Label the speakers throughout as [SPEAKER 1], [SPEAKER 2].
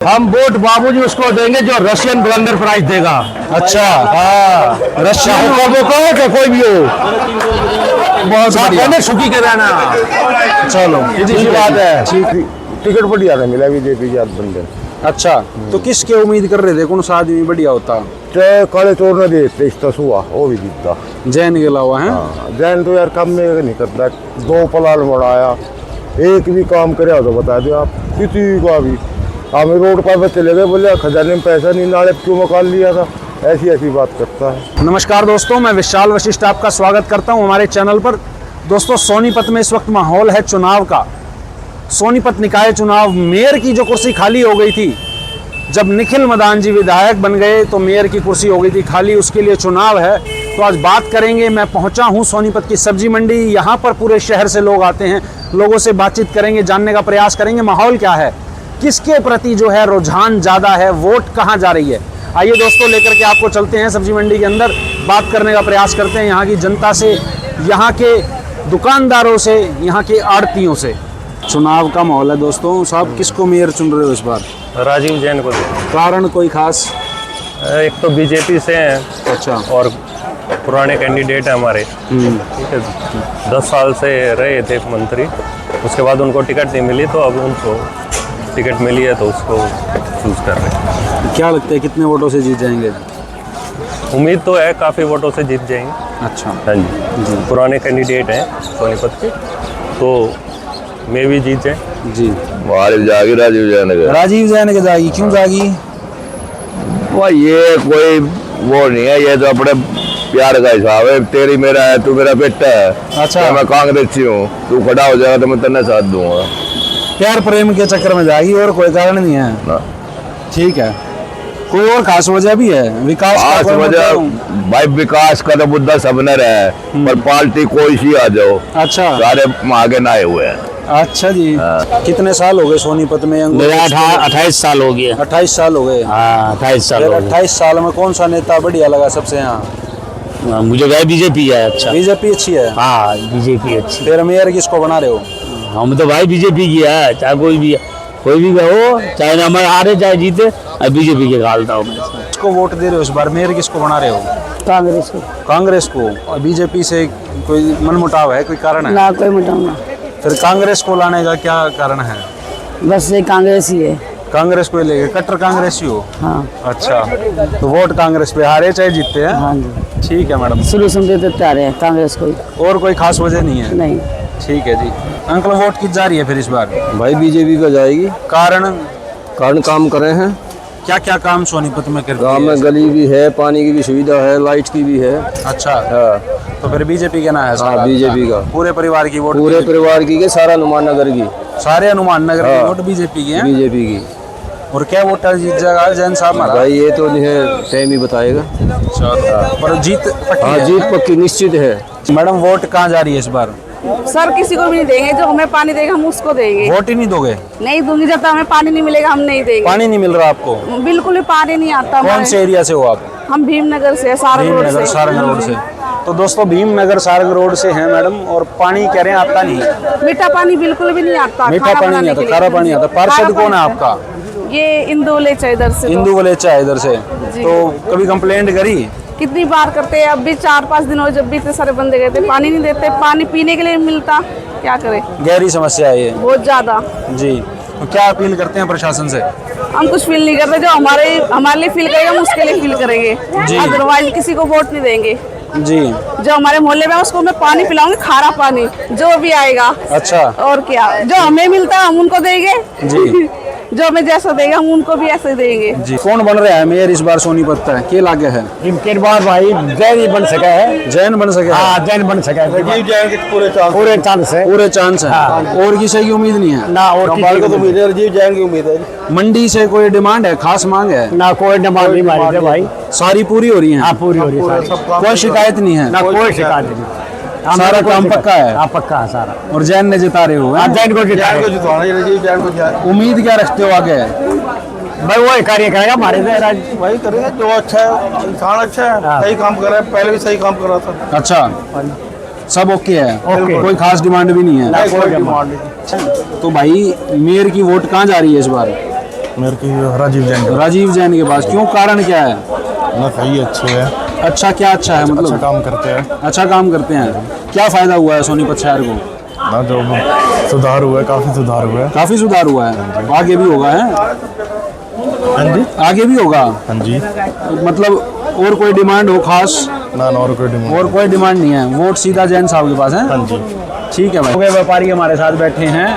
[SPEAKER 1] हम वोट बाबूजी उसको देंगे जो रशियन ब्लंडर प्राइज देगा।
[SPEAKER 2] अच्छा,
[SPEAKER 1] हाँ,
[SPEAKER 2] रशियन
[SPEAKER 1] वो क्या कोई भी हो,
[SPEAKER 2] बहुत बढ़िया।
[SPEAKER 1] सुखी के रहना।
[SPEAKER 2] चलो
[SPEAKER 1] सीधी बात है।
[SPEAKER 3] टिकट बढ़िया था मिला बीजेपी के बंदे।
[SPEAKER 2] अच्छा, तो किसके उम्मीद कर रहे थे, कौन सा आदमी बढ़िया होता?
[SPEAKER 3] काले चोर ने देते इस हुआ वो भी जीतता।
[SPEAKER 2] जैन के अलावा है?
[SPEAKER 3] हाँ, जैन तो यार कम में नहीं करता, 2 पलाल बढ़ाया, एक भी काम करे तो बता दो आप किसी का भी। हमें रोड पर चले गए, बोले खजाने में पैसा नहीं, नाले क्यों मकान लिया था, ऐसी ऐसी बात करता है।
[SPEAKER 2] नमस्कार दोस्तों, मैं विशाल वशिष्ठ आपका स्वागत करता हूं हमारे चैनल पर। दोस्तों, सोनीपत में इस वक्त माहौल है चुनाव का। सोनीपत निकाय चुनाव, मेयर की जो कुर्सी खाली हो गई थी, जब निखिल मदान जी विधायक बन गए तो मेयर की कुर्सी हो गई थी खाली, उसके लिए चुनाव है। तो आज बात करेंगे। मैं पहुंचा हूं सोनीपत की सब्जी मंडी, यहां पर पूरे शहर से लोग आते हैं, लोगों से बातचीत करेंगे, जानने का प्रयास करेंगे माहौल क्या है, किसके प्रति जो है रुझान ज़्यादा है, वोट कहाँ जा रही है। आइए दोस्तों, लेकर के आपको चलते हैं सब्जी मंडी के अंदर, बात करने का प्रयास करते हैं यहाँ की जनता से, यहाँ के दुकानदारों से, यहाँ के आड़तियों से। चुनाव का माहौल है दोस्तों। साहब, किसको मेयर चुन रहे हो इस बार?
[SPEAKER 4] राजीव जैन को दे।
[SPEAKER 2] कारण कोई खास?
[SPEAKER 4] एक तो बीजेपी से हैं।
[SPEAKER 2] अच्छा।
[SPEAKER 4] और पुराने कैंडिडेट हैं हमारे, ठीक है, 10 साल से रहे थे मंत्री, उसके बाद उनको टिकट नहीं मिली, तो अब उनको टिकट मिली है तो उसको चूज कर रहे हैं।
[SPEAKER 2] क्या लगता है कितने वोटों से जीत जाएंगे?
[SPEAKER 4] उम्मीद तो है काफ़ी वोटों से जीत जाएंगे।
[SPEAKER 2] अच्छा।
[SPEAKER 4] हाँ जी, पुराने कैंडिडेट हैं सोनीपत के, तो मैं भी जीत जाए
[SPEAKER 2] जी।
[SPEAKER 3] जागी राजीव जैन के।
[SPEAKER 2] राजीव जैन के जागी, क्यों जागी?
[SPEAKER 3] वो ये कोई वो नहीं है, ये तो अपने प्यार का हिसाब है, तेरी मेरा है, तू मेरा बेटा है।
[SPEAKER 2] अच्छा।
[SPEAKER 3] तो मैं कांग्रेसी हूँ, तू खड़ा हो जाएगा तो मैं तेरे साथ दूंगा।
[SPEAKER 2] प्यार प्रेम के चक्कर में जाएगी, और कोई कारण नहीं है
[SPEAKER 3] ना।
[SPEAKER 2] ठीक है। कोई और खास वजह भी है? विकास का कोई
[SPEAKER 3] वजह भाई, विकास का तो मुद्दा सबने रहा है, पर पार्टी कोई सी आ जाओ,
[SPEAKER 2] अच्छा,
[SPEAKER 3] सारे आगे ना आए हुए हैं।
[SPEAKER 2] अच्छा जी। कितने साल हो गए सोनीपत में?
[SPEAKER 1] मेरा 28 साल हो गया।
[SPEAKER 2] 28 साल हो गए।
[SPEAKER 1] हाँ, 28 साल हो गए।
[SPEAKER 2] 28 साल में कौन सा नेता बढ़िया लगा सबसे यहाँ?
[SPEAKER 1] मुझे गए बीजेपी है। अच्छा,
[SPEAKER 2] बीजेपी अच्छी है।
[SPEAKER 1] हाँ बीजेपी अच्छी।
[SPEAKER 2] फिर मेयर किसको बना रहे हो?
[SPEAKER 1] हम तो भाई बीजेपी की है, चाहे कोई भी हो, चाहे हमारे हारे चाहे जीते, बीजेपी के गालता हूँ।
[SPEAKER 2] किसको वोट दे रहे हो इस बार? मेयर किसको बना रहे हो?
[SPEAKER 5] कांग्रेस को।
[SPEAKER 2] कांग्रेस को। और बीजेपी से कोई मनमुटाव है, कोई कारण है?
[SPEAKER 5] ना, कोई मुटाना।
[SPEAKER 2] फिर कांग्रेस को लाने का क्या कारण है?
[SPEAKER 5] बस ये कांग्रेस ही है।
[SPEAKER 2] कांग्रेस को लेके कट्टर कांग्रेसी हो?
[SPEAKER 5] हाँ।
[SPEAKER 2] अच्छा, तो वोट कांग्रेस पे, हारे चाहे जीतते हैं?
[SPEAKER 5] हाँ जी,
[SPEAKER 2] ठीक है मैडम।
[SPEAKER 5] शुरू से देते आ रहे हैं कांग्रेस को ही।
[SPEAKER 2] और कोई खास वजह नहीं है?
[SPEAKER 5] नहीं।
[SPEAKER 2] ठीक है जी। अंकल, वोट किस जा रही है फिर इस बार?
[SPEAKER 6] भाई बीजेपी का जाएगी।
[SPEAKER 2] कारण?
[SPEAKER 6] काम करे हैं।
[SPEAKER 2] क्या क्या काम सोनीपत में करती
[SPEAKER 6] गाँव
[SPEAKER 2] है?
[SPEAKER 6] में गली भी है, पानी की भी सुविधा है, लाइट की भी है।
[SPEAKER 2] अच्छा,
[SPEAKER 6] हाँ,
[SPEAKER 2] तो फिर बीजेपी का ना है सारा?
[SPEAKER 6] हाँ, बीजेपी का।
[SPEAKER 2] पूरे परिवार की वोट?
[SPEAKER 6] पूरे परिवार की के सारा हनुमान नगर की,
[SPEAKER 2] सारे हनुमान नगर की
[SPEAKER 6] हाँ।
[SPEAKER 2] वोट बीजेपी की है?
[SPEAKER 6] बीजेपी की।
[SPEAKER 2] और क्या वोट जीत जाएगा जैन साहब हमारा?
[SPEAKER 6] भाई ये तो नहीं है, टाइम ही बताएगा।
[SPEAKER 2] पर जीत पक्की
[SPEAKER 6] हाँ,
[SPEAKER 2] है?
[SPEAKER 6] जीत पक्की निश्चित है।
[SPEAKER 2] मैडम, वोट कहाँ जा रही है इस बार?
[SPEAKER 7] सर, किसी को भी नहीं देंगे, जो हमें पानी देगा हम उसको देंगे।
[SPEAKER 2] वोट ही नहीं दोगे?
[SPEAKER 7] नहीं दूंगी, जब तक हमें पानी नहीं मिलेगा हम नहीं देंगे।
[SPEAKER 2] पानी नहीं मिल रहा आपको?
[SPEAKER 7] बिल्कुल भी पानी नहीं आता।
[SPEAKER 2] कौन से एरिया से हो आप?
[SPEAKER 7] हम भीमनगर से, सारंग रोड
[SPEAKER 2] भीमनगर,
[SPEAKER 7] से।
[SPEAKER 2] सारंग रोड से। तो दोस्तों, भीमनगर सारंग रोड से हैं मैडम, और पानी कह रहे हैं आता नहीं है?
[SPEAKER 7] मीठा पानी बिल्कुल भी नहीं आता।
[SPEAKER 2] मीठा
[SPEAKER 7] खाना
[SPEAKER 2] पानी नहीं
[SPEAKER 7] बनाने
[SPEAKER 2] आता,
[SPEAKER 7] के लिए।
[SPEAKER 2] खारा पानी आता। पार्षद
[SPEAKER 7] खारा
[SPEAKER 2] कौन है
[SPEAKER 7] पानी।
[SPEAKER 2] आपका?
[SPEAKER 7] ये इंदु वलेचा इधर से।
[SPEAKER 2] इंदु वलेचा इधर से।
[SPEAKER 7] जी।
[SPEAKER 2] तो कभी कंप्लेंट करी?
[SPEAKER 7] कितनी बार करते हैं, अब भी 4-5 दिन हो, जब भी इतने सारे बंदे गए थे, पानी नहीं देते, पानी पीने के लिए नहीं मिलता, क्या करें।
[SPEAKER 2] गहरी समस्या है ये
[SPEAKER 7] बहुत ज्यादा
[SPEAKER 2] जी। तो क्या अपील करते हैं प्रशासन से?
[SPEAKER 7] हम कुछ फील नहीं करते, जो हमारे लिए फील करेंगे हम उसके लिए फील करेंगे, अदरवाइज किसी को वोट नहीं देंगे
[SPEAKER 2] जी।
[SPEAKER 7] जो हमारे मोहल्ले में उसको मैं पानी पिलाऊंगी, खारा पानी, जो भी आएगा।
[SPEAKER 2] अच्छा।
[SPEAKER 7] और क्या, जो हमें मिलता है हम उनको देंगे
[SPEAKER 2] जी।
[SPEAKER 7] जो हमें जैसा देगा हम उनको भी ऐसे देंगे
[SPEAKER 2] जी। कौन बन रहा है मेयर इस बार सोनीपत का? के लागे है?
[SPEAKER 1] इनके बाद भाई जैन ही बन सका है।
[SPEAKER 2] जैन बन सके?
[SPEAKER 1] हाँ, जैन बन सका है। पूरे चांस है।
[SPEAKER 2] पूरे चांस है। और किसी की उम्मीद नहीं है
[SPEAKER 1] ना, और
[SPEAKER 6] हमारे को तो उम्मीद है, राजीव जैन की उम्मीद है।
[SPEAKER 2] मंडी से कोई डिमांड है, खास मांग है?
[SPEAKER 1] ना, कोई डिमांड नहीं मारी थे भाई।
[SPEAKER 2] सारी पूरी हो रही है?
[SPEAKER 1] हाँ, पूरी हो रही है सारी।
[SPEAKER 2] कोई शिकायत नहीं है?
[SPEAKER 1] ना, कोई शिकायत नहीं।
[SPEAKER 2] सारा काम पक्का है?
[SPEAKER 1] हाँ, पक्का है सारा।
[SPEAKER 2] और जैन ने जिता रहे हो?
[SPEAKER 1] जैन को जिताएंगे।
[SPEAKER 6] राजीव जैन को
[SPEAKER 2] उम्मीद क्या रखते हो आगे?
[SPEAKER 1] भाई वही कार्य करेगा हमारे से।
[SPEAKER 6] वही करेंगे जो अच्छा है, इंसान अच्छा है, सही काम कर रहा है, पहले भी सही काम कर रहा था।
[SPEAKER 2] अच्छा, सब ओके है?
[SPEAKER 1] ओके।
[SPEAKER 2] कोई खास डिमांड भी नहीं है?
[SPEAKER 6] कोई डिमांड नहीं।
[SPEAKER 2] तो भाई, मेयर की वोट कहाँ जा रही है इस बार?
[SPEAKER 6] मेरे की राजीव जैन का।
[SPEAKER 2] राजीव जैन के पास, क्यों, कारण क्या है?
[SPEAKER 6] ना सही अच्छे है,
[SPEAKER 2] अच्छा क्या अच्छा है,
[SPEAKER 6] अच्छा
[SPEAKER 2] मतलब
[SPEAKER 6] काम करते हैं
[SPEAKER 2] अच्छा काम करते हैं। क्या फायदा हुआ है सोनीपत शहर को?
[SPEAKER 6] ना, जो सुधार हुआ है, काफ़ी सुधार हुआ है।
[SPEAKER 2] काफी सुधार हुआ है, आगे भी होगा है,
[SPEAKER 6] हाँ जी,
[SPEAKER 2] आगे भी होगा।
[SPEAKER 6] हाँ जी।
[SPEAKER 2] मतलब और कोई डिमांड हो खास?
[SPEAKER 6] ना और कोई डिमांड।
[SPEAKER 2] और कोई डिमांड नहीं है, वोट सीधा जैन साहब के पास है।
[SPEAKER 6] हाँ जी।
[SPEAKER 2] ठीक है भाई। हो गए व्यापारी हमारे साथ बैठे हैं,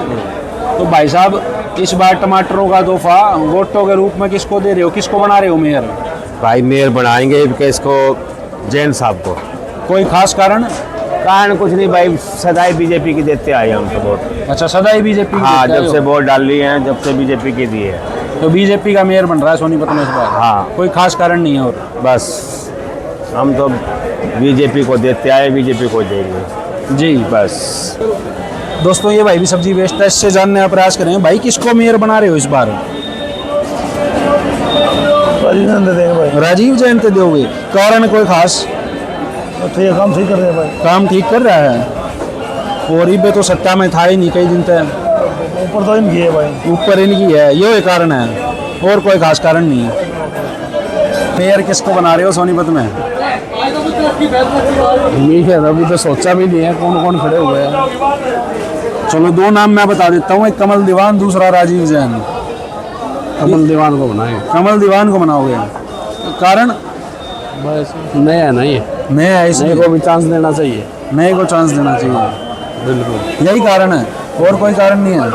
[SPEAKER 2] तो भाई साहब इस बार टमाटरों का तोहफा वोटों के रूप में किसको दे रहे हो, किसको बना रहे हो मेयर?
[SPEAKER 8] भाई मेयर बनाएंगे इसको जैन साहब को।
[SPEAKER 2] कोई खास कारण?
[SPEAKER 8] कारण कुछ नहीं भाई, सदाई बीजेपी की देते आए हैं हमको वोट।
[SPEAKER 2] अच्छा, सदा ही बीजेपी
[SPEAKER 8] हाँ, जब से वोट डाल लिए हैं, जब से बीजेपी की दी है।
[SPEAKER 2] तो बीजेपी का मेयर बन रहा है सोनीपत में इस बार?
[SPEAKER 8] हाँ।
[SPEAKER 2] कोई खास कारण नहीं है और?
[SPEAKER 8] बस हम तो बीजेपी को देते आए, बीजेपी को देंगे
[SPEAKER 2] जी।
[SPEAKER 8] बस।
[SPEAKER 2] दोस्तों ये भाई भी सब्जी बेचता है, इससे जानने का प्रयास करें भाई किसको मेयर बना रहे हो इस बार?
[SPEAKER 6] राजीव दे देंगे भाई।
[SPEAKER 2] राजीव जैन तो दोगे, कारण कोई खास?
[SPEAKER 6] तो ये काम सही कर रहे हैं भाई,
[SPEAKER 2] काम ठीक कर रहा है, और इबे तो सत्ता में था ही नहीं कई दिन तक,
[SPEAKER 6] ऊपर तो इनकी है भाई।
[SPEAKER 2] ऊपर इनकी है, ये कारण है, और कोई खास कारण नहीं है। मेयर किसको बना रहे हो सोनीपत में?
[SPEAKER 1] अभी तो सोचा भी नहीं है कौन कौन खड़े हुए हैं।
[SPEAKER 2] चलो दो नाम मैं बता देता हूँ, एक कमल दीवान, दूसरा राजीव जैन।
[SPEAKER 1] कमल दीवान को बनाए,
[SPEAKER 2] कमल दीवान को बनाओगे, कारण?
[SPEAKER 1] बस नया नहीं है,
[SPEAKER 2] नया है इसलिए
[SPEAKER 1] नए को भी चांस देना चाहिए।
[SPEAKER 2] नए को चांस देना चाहिए,
[SPEAKER 1] बिल्कुल,
[SPEAKER 2] यही कारण है, और कोई कारण नहीं है।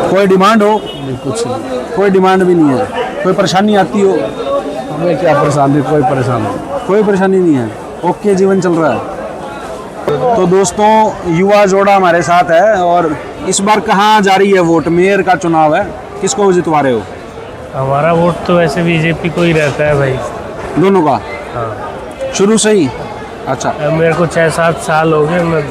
[SPEAKER 2] कोई डिमांड हो?
[SPEAKER 1] कुछ नहीं।
[SPEAKER 2] कोई डिमांड भी नहीं है। कोई परेशानी आती हो?
[SPEAKER 1] हमें क्या परेशानी, कोई परेशानी,
[SPEAKER 2] कोई परेशानी नहीं है, ओके जीवन चल रहा है। तो दोस्तों युवा जोड़ा हमारे साथ है, और इस बार कहाँ जा रही है वोट? मेयर का चुनाव है, किसको जितवा रहे हो?
[SPEAKER 9] हमारा वोट तो वैसे बीजेपी को ही रहता है भाई।
[SPEAKER 2] दोनों का?
[SPEAKER 9] हाँ।
[SPEAKER 2] शुरू से ही? अच्छा।
[SPEAKER 9] अब मेरे को 6-7 साल हो गए, मैं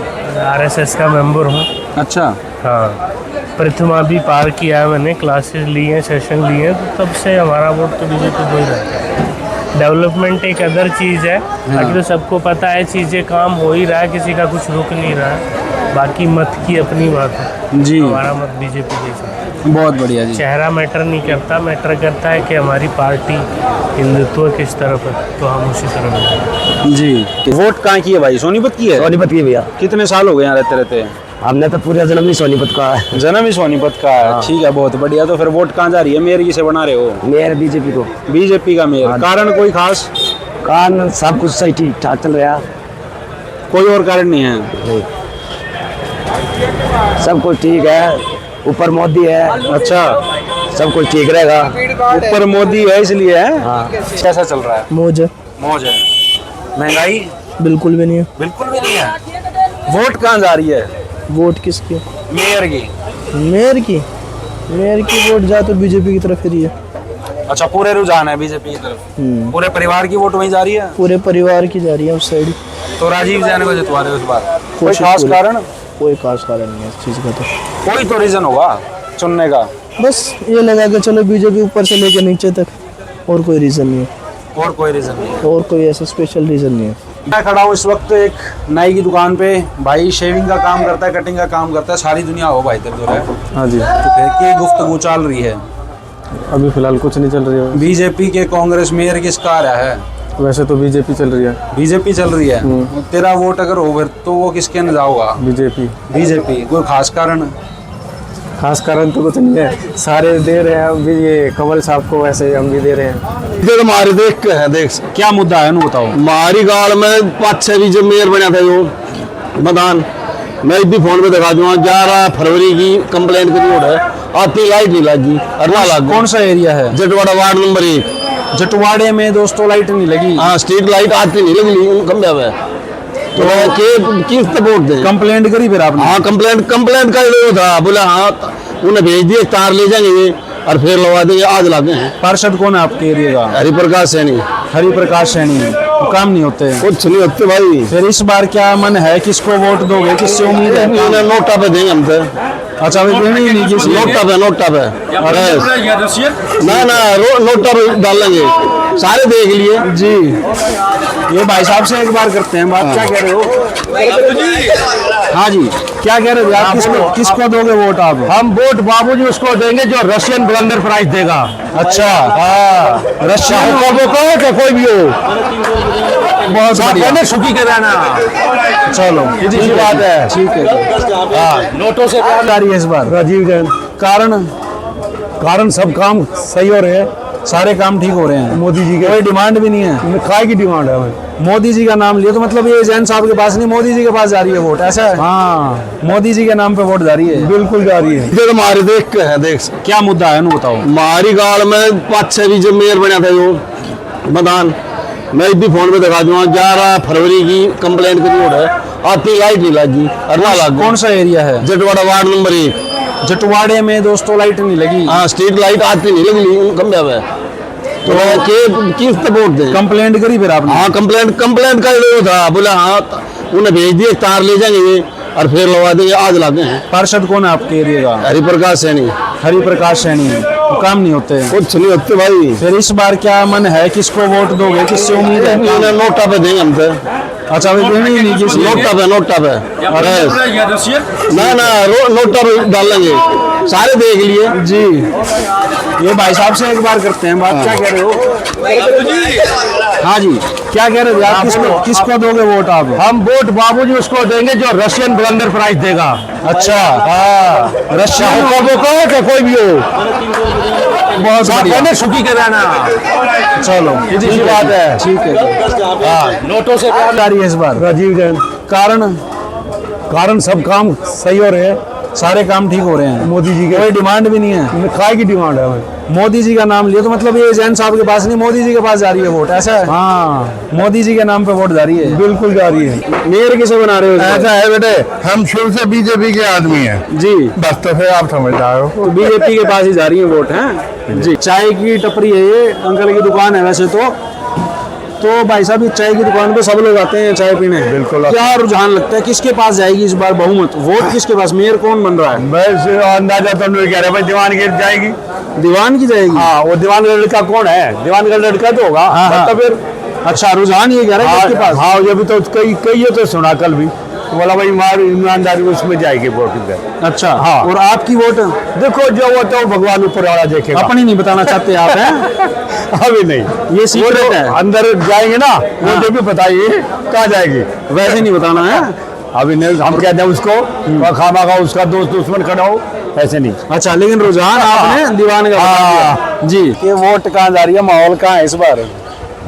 [SPEAKER 9] आरएसएस का मेंबर हूँ।
[SPEAKER 2] अच्छा।
[SPEAKER 9] हाँ, प्रथमा भी पार किया है मैंने, क्लासेस ली हैं, सेशन लिए हैं, तो तब से हमारा वोट तो बीजेपी को ही रहता है। डेवलपमेंट एक अदर चीज़ है, बाकी तो सबको पता है चीज़ें काम हो ही रहा है, किसी का कुछ रुक नहीं रहा है, बाकी मत की अपनी बात है
[SPEAKER 2] जी।
[SPEAKER 9] हमारा मत बीजेपी के साथ।
[SPEAKER 2] बहुत बढ़िया जी।
[SPEAKER 9] चेहरा मैटर नहीं करता, मैटर करता है कि हमारी पार्टी हिंदुत्व किस तरफ है, तो हम उसी तरफ हैं।
[SPEAKER 2] जी। वोट कहाँ की है भाई? सोनीपत की है?
[SPEAKER 8] सोनीपत की भैया।
[SPEAKER 2] कितने साल हो गए यहाँ रहते रहते?
[SPEAKER 8] हमने तो पूरा जन्म ही सोनीपत का है।
[SPEAKER 2] जन्म ही सोनीपत का है। ठीक है, बहुत बढ़िया। तो फिर वोट कहाँ जा रही है? मेयर किसे बना रहे हो?
[SPEAKER 8] मेयर बीजेपी को।
[SPEAKER 2] बीजेपी का मेयर, कारण कोई खास?
[SPEAKER 8] कारण सब कुछ सही ठीक ठाक चल रहा है,
[SPEAKER 2] कोई और कारण नहीं है?
[SPEAKER 8] सब कुछ ठीक है, ऊपर मोदी है।
[SPEAKER 2] अच्छा,
[SPEAKER 8] सब कुछ ठीक रहेगा।
[SPEAKER 2] ऊपर मोदी है इसलिए है।
[SPEAKER 8] हाँ।
[SPEAKER 2] कैसा चल रहा है?
[SPEAKER 6] मौज है,
[SPEAKER 2] मौज है। महंगाई?
[SPEAKER 6] बिल्कुल भी नहीं है।
[SPEAKER 2] बिल्कुल भी नहीं है। वोट कहाँ जा रही है?
[SPEAKER 6] वोट किसकी?
[SPEAKER 2] मेयर की।
[SPEAKER 6] मेयर की? मेयर की वोट जा तो बीजेपी की तरफ ही है।
[SPEAKER 2] अच्छा, पूरे रुझान है बीजेपी की तरफ? पूरे परिवार की वोट वहीं जा रही है?
[SPEAKER 6] पूरे परिवार की जा रही है उस साइड।
[SPEAKER 2] तो राजीव जैन को जितवा रहे हो इस बार? कोई
[SPEAKER 6] कोशिश
[SPEAKER 2] खास
[SPEAKER 6] पूरी।
[SPEAKER 2] कारण?
[SPEAKER 6] कोई खास कारण नहीं है इस चीज़ का। तो
[SPEAKER 2] कोई तो रीजन होगा चुनने का।
[SPEAKER 6] बस ये लगा के चलो बीजेपी ऊपर से लेकर नीचे तक, और कोई रीज़न नहीं है,
[SPEAKER 2] और कोई रीजन नहीं?
[SPEAKER 6] और कोई ऐसा स्पेशल रीज़न नहीं है।
[SPEAKER 2] मैं खड़ा हूँ इस वक्त एक नाई की दुकान पे। भाई शेविंग का काम करता है, कटिंग का काम करता है, सारी दुनिया हो भाई तेरे है।
[SPEAKER 6] हाँ जी।
[SPEAKER 2] तो फिर की गुफ्तगू चल रही है?
[SPEAKER 6] अभी फिलहाल कुछ नहीं चल रही है।
[SPEAKER 2] बीजेपी के कांग्रेस मेयर किसका आ रहा है?
[SPEAKER 6] वैसे तो बीजेपी चल रही है।
[SPEAKER 2] बीजेपी चल रही है। तेरा वोट अगर हो फिर तो वो किसके अंदर जाओगा?
[SPEAKER 6] बीजेपी।
[SPEAKER 2] बीजेपी। कोई खास कारण?
[SPEAKER 6] खास कारण तो कुछ नहीं है, सारे दे रहे हैं अभी ये कमल साहब को, वैसे हम भी दे रहे हैं।
[SPEAKER 1] इधर हमारे देख के है, देख
[SPEAKER 2] क्या मुद्दा है ना बताओ।
[SPEAKER 1] हमारी गाड़ में 5-6 भी जब मेयर बना था जो मैदान, मैं भी फोन पे दिखा दूंगा। 11 फरवरी की कंप्लेंट की रोड है, आती लाइट नहीं लगी।
[SPEAKER 2] कौन सा एरिया है?
[SPEAKER 1] Jatwara ward number 1।
[SPEAKER 2] जटवाड़े में दोस्तों लाइट नहीं लगी?
[SPEAKER 1] हाँ, स्ट्रीट लाइट आती नहीं लगी, खंभे पे। तो किस वोट दें?
[SPEAKER 2] कंप्लेंट करी फिर आपने?
[SPEAKER 1] हाँ, कंप्लेंट कर रहे था, बोला हाँ उन्हें भेज दिए, तार ले जाएंगे और फिर लगा देंगे। आज लागे हैं।
[SPEAKER 2] पार्षद कौन है आपके एरिया का?
[SPEAKER 1] हरिप्रकाश सैनी।
[SPEAKER 2] हरिप्रकाश सैनी। तो काम नहीं होते?
[SPEAKER 1] कुछ नहीं होते भाई।
[SPEAKER 2] फिर इस बार क्या मन है, किसको वोट दोगे, किससे उम्मीद है?
[SPEAKER 1] नोटा पे देंगे हम तो।
[SPEAKER 2] अच्छा, वे देनी ही नहीं किसी?
[SPEAKER 1] नोटा पे नोटा पे ना नोटा पे डालेंगे, सारे देख लिए
[SPEAKER 2] जी। ये भाई साहब से एक बार करते हैं बात, क्या कह रहे हो? हाँ जी, क्या कह रहे थे आप? किसको दोगे वोट आप?
[SPEAKER 1] हम वोट बाबूजी उसको देंगे जो रशियन ब्लेंडर प्राइज देगा।
[SPEAKER 2] अच्छा,
[SPEAKER 1] हाँ,
[SPEAKER 2] रशियन
[SPEAKER 1] को कोई भी हो,
[SPEAKER 2] बहुत बढ़िया।
[SPEAKER 1] सुखी के रहना।
[SPEAKER 2] चलो,
[SPEAKER 1] सीधी सी बात है।
[SPEAKER 2] ठीक है।
[SPEAKER 1] हाँ, नोटों से
[SPEAKER 2] आ रही है इस बार?
[SPEAKER 3] राजीव जैन।
[SPEAKER 2] कारण
[SPEAKER 3] सब काम सही हो रहे हैं,
[SPEAKER 2] सारे काम ठीक हो रहे हैं,
[SPEAKER 3] मोदी जी के
[SPEAKER 2] कोई डिमांड भी नहीं है।
[SPEAKER 3] काय की डिमांड है हमें?
[SPEAKER 2] मोदी जी का नाम लिया तो मतलब ये जैन साहब के पास नहीं, मोदी जी के पास जा रही है वोट, ऐसा है?
[SPEAKER 3] हाँ,
[SPEAKER 2] मोदी जी के नाम पे वोट जा रही है,
[SPEAKER 3] बिल्कुल जा रही है।
[SPEAKER 1] इधर हमारे देख के है, देख
[SPEAKER 2] क्या मुद्दा है ना बताओ।
[SPEAKER 1] हमारी गाल में 5-6 भी जब मेयर बना था जो मैदान, मैं भी फोन पे दिखा दूंगा। 11 फरवरी की कंप्लेंट की रोड है, आती लाइट नहीं लगी।
[SPEAKER 2] कौन सा एरिया है?
[SPEAKER 1] Jatwara ward number 1।
[SPEAKER 2] जटवाड़े में दोस्तों लाइट नहीं लगी?
[SPEAKER 1] हाँ, स्ट्रीट लाइट आती नहीं लगी, कम है तो किस पे वोट दें?
[SPEAKER 2] कंप्लेंट करी फिर आपने?
[SPEAKER 1] हाँ, कंप्लेंट का वो था, बोला हाँ उन्हें भेज दिए, तार ले जाएंगे ये और फिर लगा देंगे। आज लाते हैं।
[SPEAKER 2] पार्षद कौन है आपके एरिया का?
[SPEAKER 1] हरिप्रकाश सैनी।
[SPEAKER 2] हरिप्रकाश सैनी, तो काम नहीं होते हैं?
[SPEAKER 1] कुछ नहीं होते भाई।
[SPEAKER 2] फिर इस बार क्या मन है, किसको वोट दोगे, किससे उम्मीद है?
[SPEAKER 1] नोटा पे देंगे हम तो।
[SPEAKER 2] अच्छा, अभी देनी ही नहीं किसी?
[SPEAKER 1] नोटा पे नोटा पे ना नोटा पे डालेंगे, सारे देख लिए
[SPEAKER 2] जी। ये भाई साहब से एक बार करते हैं बात। क्या कह रहे हो? हाँ जी, क्या कह रहे थे आप? किसको दोगे वोट आप?
[SPEAKER 1] हम वोट बाबूजी उसको देंगे जो रशियन ब्लेंडर प्राइज देगा।
[SPEAKER 2] अच्छा,
[SPEAKER 1] हाँ,
[SPEAKER 2] रशियन
[SPEAKER 1] को कोई भी हो,
[SPEAKER 2] बहुत बढ़िया।
[SPEAKER 1] सुखी के रहना।
[SPEAKER 2] चलो,
[SPEAKER 1] सीधी सी बात है।
[SPEAKER 2] ठीक है।
[SPEAKER 1] हाँ, नोटों से
[SPEAKER 2] आ रही है इस बार?
[SPEAKER 3] राजीव जैन।
[SPEAKER 2] कारण
[SPEAKER 3] सब काम सही हो रहे हैं,
[SPEAKER 2] सारे काम ठीक हो रहे हैं,
[SPEAKER 3] मोदी जी के
[SPEAKER 2] कोई डिमांड भी नहीं है।
[SPEAKER 3] काय की डिमांड है हमें?
[SPEAKER 2] मोदी जी का नाम लिया तो मतलब ये जैन साहब के पास नहीं, मोदी जी के पास जा रही है वोट, ऐसा है?
[SPEAKER 3] हाँ,
[SPEAKER 2] मोदी जी के नाम पे वोट जा रही है,
[SPEAKER 3] बिल्कुल जा रही है।
[SPEAKER 2] मेयर किसे बना रहे हो?
[SPEAKER 3] ऐसा है बेटे, हम शुरू से बीजेपी के आदमी हैं
[SPEAKER 2] जी,
[SPEAKER 3] बस तो फिर आप समझदार हो।
[SPEAKER 2] तो बीजेपी के पास ही जा रही है वोट, है जी। चाय की टपरी है ये, अंकल की दुकान है वैसे तो भाई साहब, चाय की दुकान पे सब लोग आते हैं चाय पीने।
[SPEAKER 3] बिल्कुल।
[SPEAKER 2] क्या रुझान लगता है, किसके पास जाएगी इस बार बहुमत, वोट किसके पास, मेयर कौन बन रहा है?
[SPEAKER 3] बस अंदाजा तो नहीं कह रहे भाई, दीवान की जाएगी।
[SPEAKER 2] दीवान की जाएगी?
[SPEAKER 3] हाँ, वो दीवान का लड़का कौन है? दीवान का लड़का तो होगा।
[SPEAKER 2] हाँ,
[SPEAKER 3] तो फिर
[SPEAKER 2] अच्छा, रुझान ये कह रहा है किसके पास?
[SPEAKER 3] हाँ, ये भी तो कई तो सुना कल भी, तो बोला भाई ईमानदारी उसमें जाएगी वोट इधर।
[SPEAKER 2] अच्छा,
[SPEAKER 3] हाँ।
[SPEAKER 2] और आपकी वोट?
[SPEAKER 3] देखो जो वो तो भगवान ऊपर वाला देखेगा,
[SPEAKER 2] अपनी नहीं बताना चाहते आप, हैं?
[SPEAKER 3] अभी नहीं,
[SPEAKER 2] ये सीक्रेट है,
[SPEAKER 3] अंदर जाएंगे ना वो जो भी बताइए कहाँ जाएगी,
[SPEAKER 2] वैसे नहीं बताना है
[SPEAKER 3] अभी नहीं। हम कहते हैं उसको खामा का उसका दोस्त दुश्मन खड़ा हो, ऐसे नहीं।
[SPEAKER 2] अच्छा, लेकिन रुझान आपने दीवान का बता दिया जी। ये वोट कहाँ जा रही है, माहौल कहाँ है इस बार?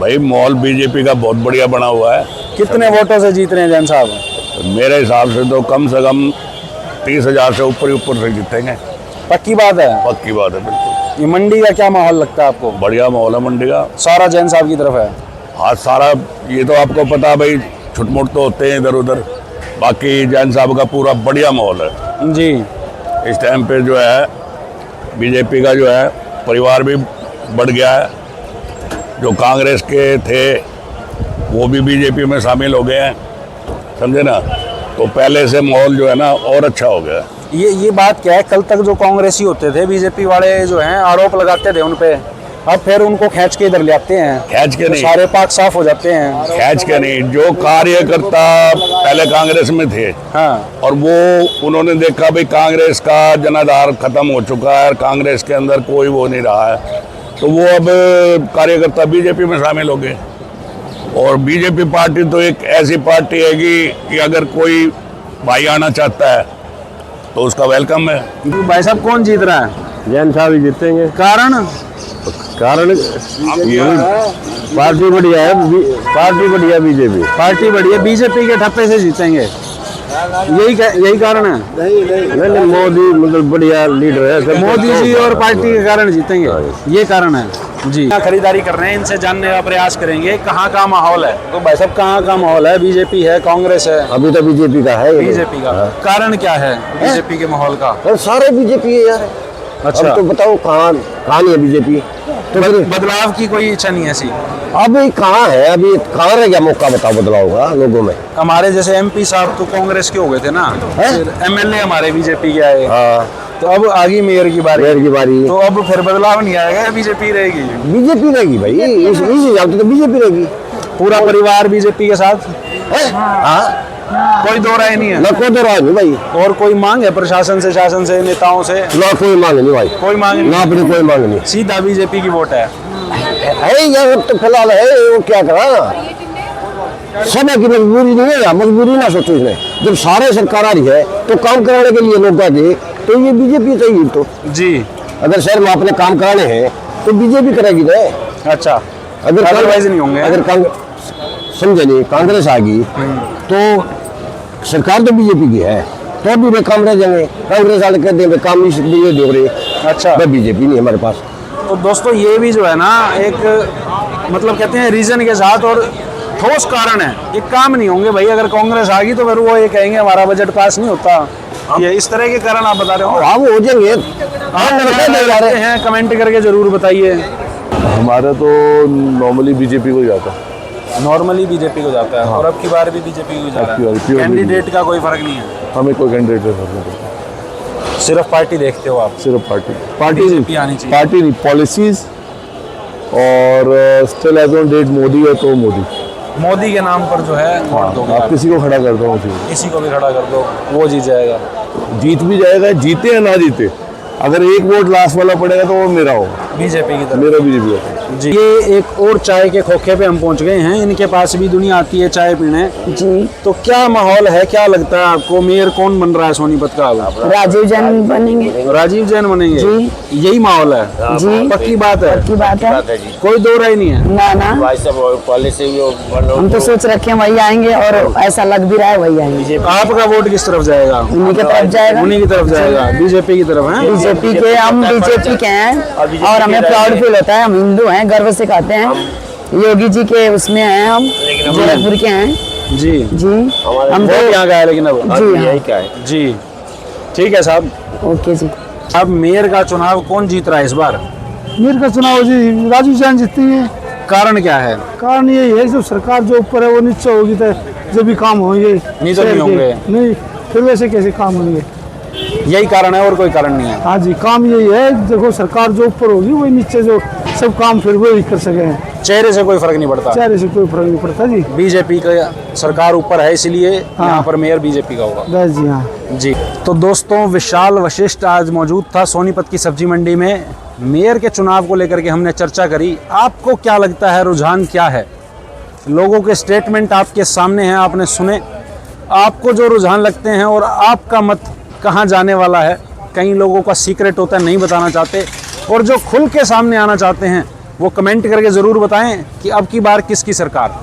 [SPEAKER 10] भाई माहौल बीजेपी का बहुत बढ़िया बना हुआ है।
[SPEAKER 2] कितने वोटों से जीत रहे हैं जैन साहब?
[SPEAKER 10] मेरे हिसाब से तो कम से कम 30,000 से ऊपर से जीतेंगे।
[SPEAKER 2] पक्की बात है?
[SPEAKER 10] पक्की बात है, बिल्कुल।
[SPEAKER 2] ये मंडी का क्या माहौल लगता है आपको?
[SPEAKER 10] बढ़िया माहौल है मंडी का,
[SPEAKER 2] सारा जैन साहब की तरफ है?
[SPEAKER 10] हाँ, सारा। ये तो आपको पता है भाई, छुटमुट तो होते हैं इधर उधर, बाकी जैन साहब का पूरा बढ़िया माहौल है
[SPEAKER 2] जी।
[SPEAKER 10] इस टाइम पे जो है बीजेपी का जो है परिवार भी बढ़ गया है। जो कांग्रेस के थे वो भी बीजेपी में शामिल हो गए हैं, समझे ना। तो पहले से माहौल जो है ना और अच्छा हो गया।
[SPEAKER 2] ये बात क्या है, कल तक जो कांग्रेसी होते थे, बीजेपी वाले जो हैं आरोप लगाते थे उन पे, अब फिर उनको खींच के इधर ले आते हैं।
[SPEAKER 10] खींच के नहीं,
[SPEAKER 2] सारे पाक साफ हो जाते हैं।
[SPEAKER 10] खींच के नहीं, जो कार्यकर्ता पहले कांग्रेस में थे,
[SPEAKER 2] हाँ,
[SPEAKER 10] और वो उन्होंने देखा भाई कांग्रेस का जनाधार खत्म हो चुका है, कांग्रेस के अंदर कोई वो नहीं रहा है, तो वो अब कार्यकर्ता बीजेपी में शामिल हो गए। और बीजेपी पार्टी तो एक ऐसी पार्टी है कि अगर कोई भाई आना चाहता है तो उसका वेलकम है।
[SPEAKER 2] भाई साहब, कौन जीत रहा है?
[SPEAKER 3] जैन साहब ही जीतेंगे।
[SPEAKER 2] कारण
[SPEAKER 3] पार्टी बढ़िया है, पार्टी बढ़िया, बीजेपी
[SPEAKER 2] पार्टी बढ़िया, बीजेपी के ठप्पे से जीतेंगे, यही कारण है?
[SPEAKER 3] नहीं, मोदी मतलब बढ़िया लीडर है,
[SPEAKER 2] मोदी जी और पार्टी के कारण जीतेंगे, ये कारण है जी। खरीदारी कर रहे हैं, इनसे जानने का प्रयास करेंगे कहाँ का माहौल है। तो भाई साहब, कहाँ का माहौल है? बीजेपी है, कांग्रेस है?
[SPEAKER 3] अभी तो बीजेपी का है।
[SPEAKER 2] बीजेपी का कारण क्या है बीजेपी के माहौल का?
[SPEAKER 3] सारे बीजेपी है यार।
[SPEAKER 2] अच्छा,
[SPEAKER 3] तो बताओ कहाँ नहीं है बीजेपी? तो
[SPEAKER 2] बदलाव की कोई इच्छा नहीं है ऐसी?
[SPEAKER 3] अभी कहाँ है, अभी कहाँ रह गया मौका, बताओ बदलाव का लोगों में।
[SPEAKER 2] हमारे जैसे एमपी साहब तो कांग्रेस के हो गए थे ना, एमएलए हमारे बीजेपी के आए, तो अब आ गई मेयर की बारी, तो अब फिर बदलाव नहीं आएगा, बीजेपी रहेगी?
[SPEAKER 3] बीजेपी रहेगी भाई, इस हिसाब से तो बीजेपी रहेगी।
[SPEAKER 2] पूरा परिवार बीजेपी के साथ? कोई दो राय नहीं है
[SPEAKER 1] ना कोई राय नहीं भाई।
[SPEAKER 2] और कोई मांग है प्रशासन से, शासन से, नेताओं से?
[SPEAKER 1] ना कोई मांग नहीं भाई,
[SPEAKER 2] कोई मांग नहीं,
[SPEAKER 1] ना अपनी कोई मांग नहीं।
[SPEAKER 2] सीधा बीजेपी की वोट है
[SPEAKER 1] ये तो फिलहाल है, वो क्या करा, समय की मजबूरी नहीं है, मजबूरी ना सोचो इसमें। जब सारे सरकार आ रही है तो काम कराने के लिए लोग आगे, तो ये बीजेपी चाहिए। तो
[SPEAKER 2] जी,
[SPEAKER 1] अगर शहर में अपने काम कराने हैं तो बीजेपी करेगी ना।
[SPEAKER 2] अच्छा,
[SPEAKER 1] अगर
[SPEAKER 2] अदरवाइज नहीं होंगे।
[SPEAKER 1] अगर समझे नहीं, कांग्रेस आ गई तो सरकार तो बीजेपी की है, तो भी वे काम रह जाएंगे। कांग्रेस वाले कहते हैं काम नहीं दे रहे,
[SPEAKER 2] अच्छा,
[SPEAKER 1] बीजेपी नहीं हमारे पास।
[SPEAKER 2] तो दोस्तों ये भी जो है ना एक मतलब कहते हैं रीजन के साथ और ठोस कारण है, ये काम नहीं होंगे भाई। अगर कांग्रेस आ गई तो फिर वो ये कहेंगे हमारा बजट पास नहीं होता, ये इस तरह के कारण आप बता रहे हो।
[SPEAKER 1] हाँ, वो हो जाएंगे,
[SPEAKER 2] आप हैं, कमेंट करके जरूर बताइए।
[SPEAKER 3] हमारा तो नॉर्मली बीजेपी को जाता है,
[SPEAKER 2] नॉर्मली बीजेपी को जाता है। और अब की बार भी बीजेपी को जाता
[SPEAKER 3] अब की बार
[SPEAKER 2] है।
[SPEAKER 3] pure
[SPEAKER 2] कैंडिडेट का कोई फर्क नहीं है,
[SPEAKER 3] हमें कोई कैंडिडेट का फर्क नहीं पड़ता,
[SPEAKER 2] सिर्फ पार्टी देखते हो आप?
[SPEAKER 3] सिर्फ पार्टी
[SPEAKER 2] बीजेपी आनी चाहिए।
[SPEAKER 3] पार्टी नहीं, पॉलिसीज। और still as on date Modi है तो मोदी
[SPEAKER 2] के नाम पर जो है वोट दोगे
[SPEAKER 3] आप किसी को खड़ा कर दो,
[SPEAKER 2] किसी को भी खड़ा कर दो, वो जीत जाएगा।
[SPEAKER 3] जीत भी जाएगा, जीते या ना जीते, अगर एक वोट लास्ट वाला पड़ेगा तो वो मेरा होगा,
[SPEAKER 2] बीजेपी की तरफ।
[SPEAKER 3] मेरा बीजेपी का।
[SPEAKER 2] जी, ये एक और चाय के खोखे पे हम पहुंच गए हैं। इनके पास भी दुनिया आती है चाय पीने।
[SPEAKER 5] जी,
[SPEAKER 2] तो क्या माहौल है, क्या लगता है आपको, मेयर कौन बन रहा है सोनीपत का?
[SPEAKER 5] राजीव जैन बनेंगे।
[SPEAKER 2] राजीव जैन बनेंगे
[SPEAKER 5] जी,
[SPEAKER 2] यही माहौल है
[SPEAKER 5] जी,
[SPEAKER 2] पक्की बात है,
[SPEAKER 5] की बात है,
[SPEAKER 2] कोई दो राय नहीं है।
[SPEAKER 5] ना ना, हम तो सोच रखे हैं वही आएंगे और ऐसा लग भी रहा है वही आएंगे।
[SPEAKER 2] आपका वोट किस तरफ जाएगा?
[SPEAKER 5] उन्हीं की तरफ जाएगा,
[SPEAKER 2] उन्हीं की तरफ जाएगा, बीजेपी की तरफ है।
[SPEAKER 5] बीजेपी के, हम बीजेपी के हैं और हमें प्राउड फील होता है, हम हिंदू हैं, गर्व से कहते हैं। योगी जी के उसमें हैं, हम गोरखपुर के हैं।
[SPEAKER 2] जी
[SPEAKER 5] जी, हम
[SPEAKER 2] वोट
[SPEAKER 5] तो
[SPEAKER 2] यहाँ का है लेकिन अब
[SPEAKER 5] जी हाँ,
[SPEAKER 8] क्या है
[SPEAKER 2] जी ठीक है साहब।
[SPEAKER 5] ओके जी।
[SPEAKER 2] अब मेयर का चुनाव कौन जीत रहा है इस बार?
[SPEAKER 6] मेयर का चुनाव जी राजीव जैन जीतती है।
[SPEAKER 2] कारण क्या है?
[SPEAKER 6] कारण यही है, जो सरकार जो ऊपर है वो नीचे होगी तो जो भी काम होंगे
[SPEAKER 2] नहीं तो नहीं होंगे।
[SPEAKER 6] नहीं, फिर वैसे कैसे काम होंगे?
[SPEAKER 2] यही कारण है और कोई कारण नहीं है।
[SPEAKER 6] हाँ जी, काम यही है, देखो सरकार जो ऊपर होगी वही नीचे जो सब काम फिर वही कर सके।
[SPEAKER 2] चेहरे से कोई फर्क नहीं पड़ता,
[SPEAKER 6] चेहरे से कोई फर्क नहीं पड़ता जी।
[SPEAKER 2] बीजेपी का सरकार ऊपर है इसलिए यहाँ पर मेयर बीजेपी का होगा।
[SPEAKER 6] बस जी हाँ
[SPEAKER 2] जी, तो दोस्तों विशाल वशिष्ठ आज मौजूद था सोनीपत की सब्जी मंडी में। मेयर के चुनाव को लेकर के हमने चर्चा करी। आपको क्या लगता है, रुझान क्या है? लोगों के स्टेटमेंट आपके सामने हैं, आपने सुने। आपको जो रुझान लगते हैं और आपका मत कहाँ जाने वाला है, कई लोगों का सीक्रेट होता है, नहीं बताना चाहते, और जो खुल के सामने आना चाहते हैं वो कमेंट करके ज़रूर बताएं कि अब की बार किसकी सरकार।